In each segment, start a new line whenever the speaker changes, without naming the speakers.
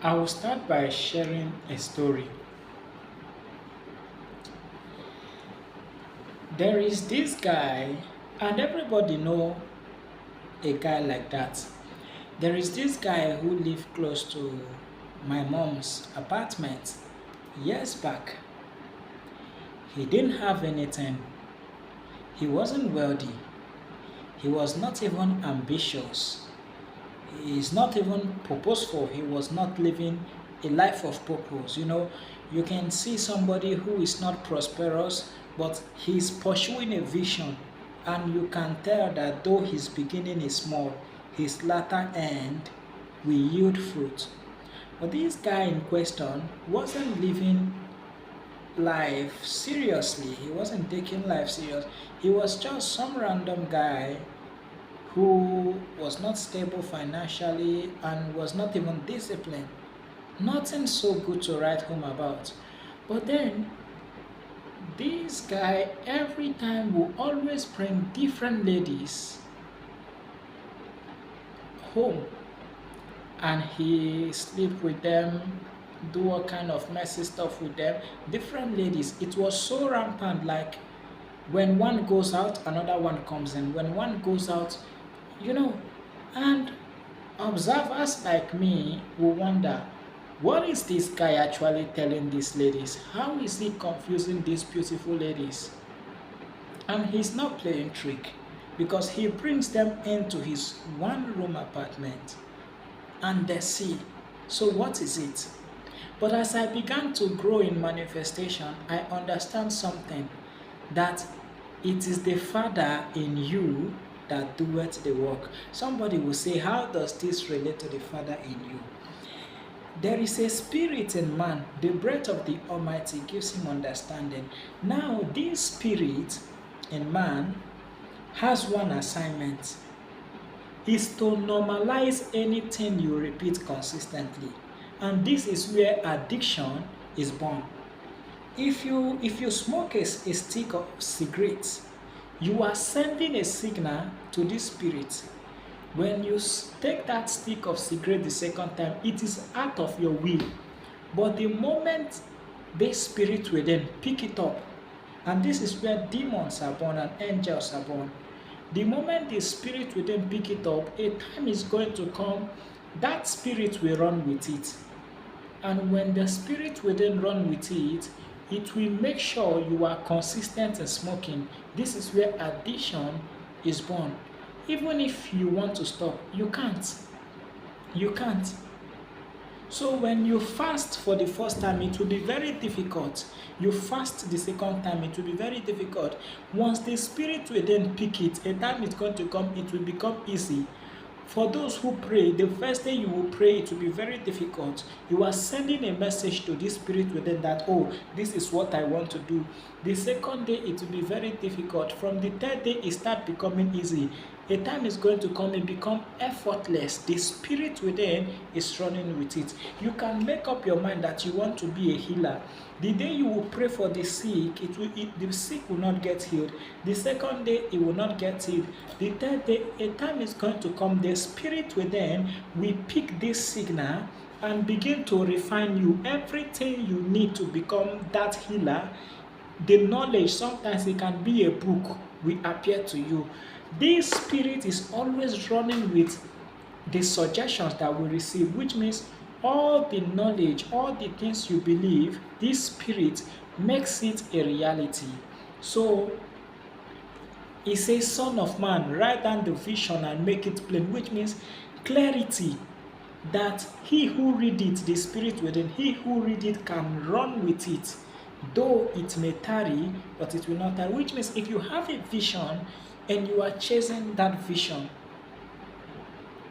I will start by sharing a story. There is this guy, and everybody know a guy like that. There is this guy who lived close to my mom's apartment years back. He didn't have anything. He wasn't wealthy. He was not even ambitious. He is not even purposeful. He was not living a life of purpose. You can see somebody who is not prosperous, but he's pursuing a vision, and you can tell that though his beginning is small, his latter end will yield fruit. But this guy in question wasn't living life seriously. He wasn't taking life serious. He was just some random guy who was not stable financially and was not even disciplined. Nothing so good to write home about. But then this guy every time will always bring different ladies home, and he sleep with them, do all kind of messy stuff with them. Different ladies. It was so rampant, like when one goes out, another one comes in. When one goes out, you know, and observers like me will wonder, what is this guy actually telling these ladies? How is he confusing these beautiful ladies? And he's not playing trick, because he brings them into his one room apartment and they see. So what is it? But as I began to grow in manifestation, I understand something, that it is the Father in you that doeth the work. Somebody will say, how does this relate to the Father in you? There is a spirit in man. The breath of the Almighty gives him understanding. Now, this spirit in man has one assignment, is to normalize anything you repeat consistently. And this is where addiction is born. If you smoke a stick of cigarettes, you are sending a signal to this spirit. When you take that stick of cigarette the second time, it is out of your will. But the moment this spirit will then pick it up, and this is where demons are born and angels are born. The moment the spirit will then pick it up, a time is going to come, that spirit will run with it. And when the spirit will then run with it, it will make sure you are consistent in smoking. This is where addiction is born. Even if you want to stop, you can't. You can't. So when you fast for the first time, it will be very difficult. You fast the second time, it will be very difficult. Once the spirit will then pick it, a time is going to come, it will become easy. For those who pray, the first day you will pray, it will be very difficult. You are sending a message to this spirit within that, oh, this is what I want to do. The second day, it will be very difficult. From the third day, it starts becoming easy. A time is going to come and become effortless. The spirit within is running with it. You can make up your mind that you want to be a healer. The day you will pray for the sick, the sick will not get healed. The second day, it will not get healed. The third day, a time is going to come. The spirit within will pick this signal and begin to refine you. Everything you need to become that healer, the knowledge, sometimes it can be a book, will appear to you. This spirit is always running with the suggestions that we receive, which means all the knowledge, all the things you believe, this spirit makes it a reality. So he says, Son of man, write down the vision and make it plain, which means clarity, that he who read it, the spirit within, he who read it can run with it. Though it may tarry, but it will not tarry. Which means if you have a vision and you are chasing that vision,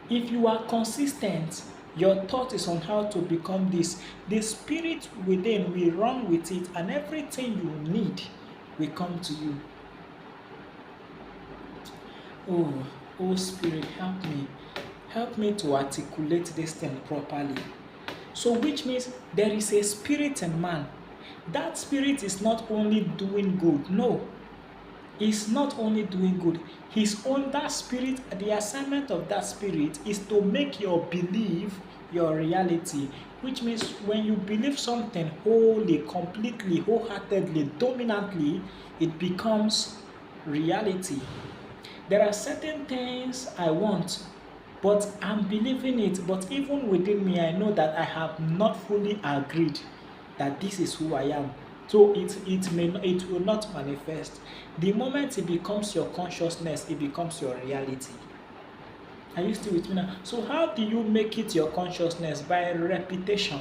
if you are consistent, your thought is on how to become this, the spirit within will run with it, and everything you need will come to you. Oh Spirit, help me. Help me to articulate this thing properly. So which means there is a spirit in man. That spirit is not only doing good, no. is not only doing good, his own that spirit, the assignment of that spirit is to make your belief your reality, which means when you believe something wholly, completely, wholeheartedly, dominantly, it becomes reality. There are certain things I want, but I'm believing it. But even within me, I know that I have not fully agreed that this is who I am. So it will not manifest. The moment it becomes your consciousness, it becomes your reality. Are you still with me now? So how do you make it your consciousness? By repetition.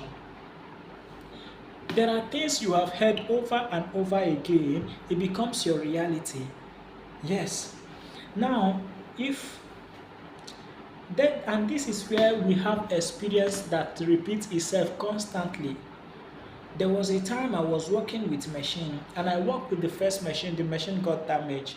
There are things you have heard over and over again, it becomes your reality. Yes. Now, if then, and this is where we have experience that repeats itself constantly. There was a time I was working with machine, and I worked with the first machine, the machine got damaged.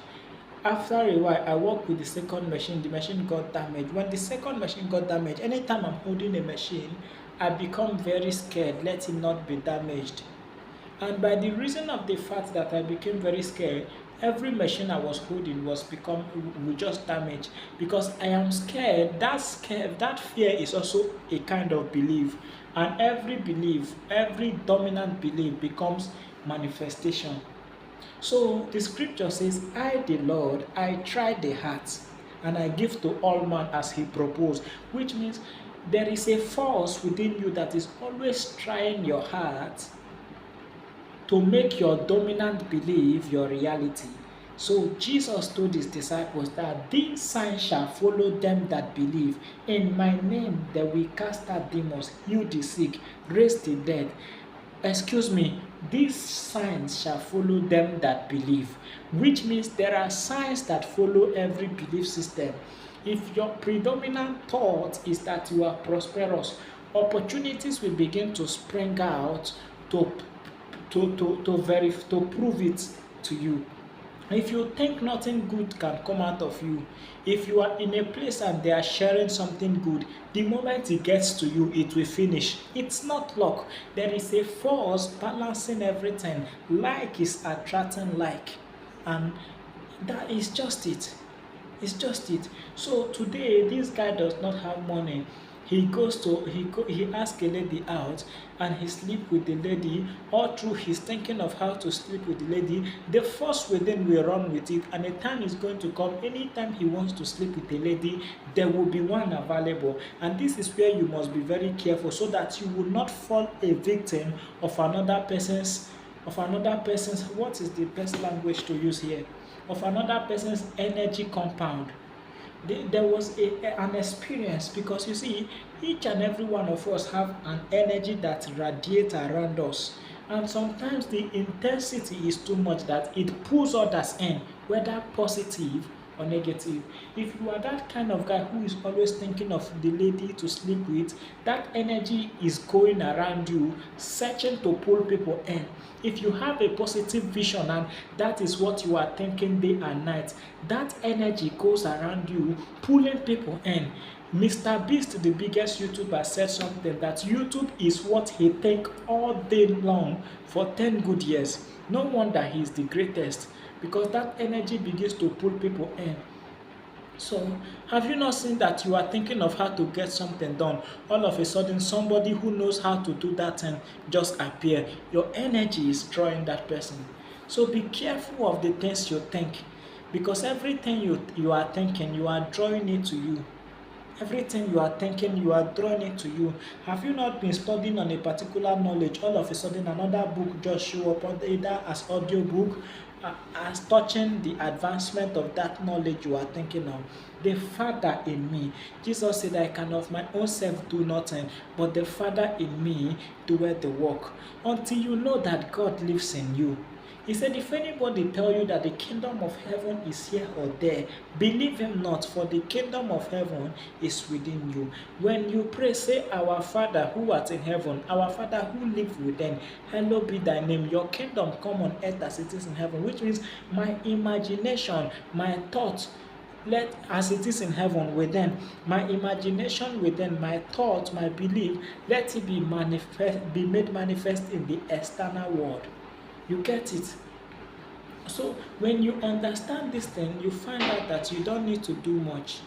After a while, I worked with the second machine, the machine got damaged. When the second machine got damaged, anytime I'm holding a machine, I become very scared, let it not be damaged. And by the reason of the fact that I became very scared, every machine I was holding will just damage because I am scared. That fear is also a kind of belief, and every belief, every dominant belief becomes manifestation. So the scripture says, I, the Lord, I try the heart, and I give to all man as he proposed, which means there is a force within you that is always trying your heart to make your dominant belief your reality. So Jesus told his disciples that these signs shall follow them that believe. In my name they will cast out demons, heal the sick, raise the dead. Excuse me, these signs shall follow them that believe, which means there are signs that follow every belief system. If your predominant thought is that you are prosperous, opportunities will begin to spring out to to prove it to you. If you think nothing good can come out of you, if you are in a place and they are sharing something good, the moment it gets to you, it will finish. It's not luck. There is a force balancing everything. Like is attracting like. And that is just it. It's just it. So today, this guy does not have money. He asks a lady out and he sleep with the lady. All through he's thinking of how to sleep with the lady. The force within will run with it, and the time is going to come. Anytime he wants to sleep with a lady, there will be one available. And this is where you must be very careful so that you will not fall a victim of another person's what is the best language to use here? Of another person's energy compound. There was an experience because you see, each and every one of us have an energy that radiates around us, and sometimes the intensity is too much that it pulls others in, whether positive or negative. If you are that kind of guy who is always thinking of the lady to sleep with, that energy is going around you, searching to pull people in. If you have a positive vision and that is what you are thinking day and night, that energy goes around you, pulling people in. Mr. Beast, the biggest YouTuber, said something that YouTube is what he think all day long for 10 good years. No wonder he is the greatest because that energy begins to pull people in. So, have you not seen that you are thinking of how to get something done? All of a sudden, somebody who knows how to do that thing just appear. Your energy is drawing that person. So be careful of the things you think, because everything you are thinking, you are drawing it to you. Everything you are thinking, you are drawing it to you. Have you not been studying on a particular knowledge? All of a sudden, another book just show up, either as audio book, as touching the advancement of that knowledge you are thinking of. The Father in me. Jesus said, I can of my own self do nothing, but the Father in me doeth the work. Until you know that God lives in you. He said, if anybody tell you that the kingdom of heaven is here or there, believe him not, for the kingdom of heaven is within you. When you pray, say, Our Father who art in heaven, our Father who lives within, hallowed be thy name. Your kingdom come on earth as it is in heaven, which means my imagination, my thoughts, let as it is in heaven within, my imagination within, my thought, my belief, let it be made manifest in the external world. You get it? So when you understand this thing, you find out that you don't need to do much.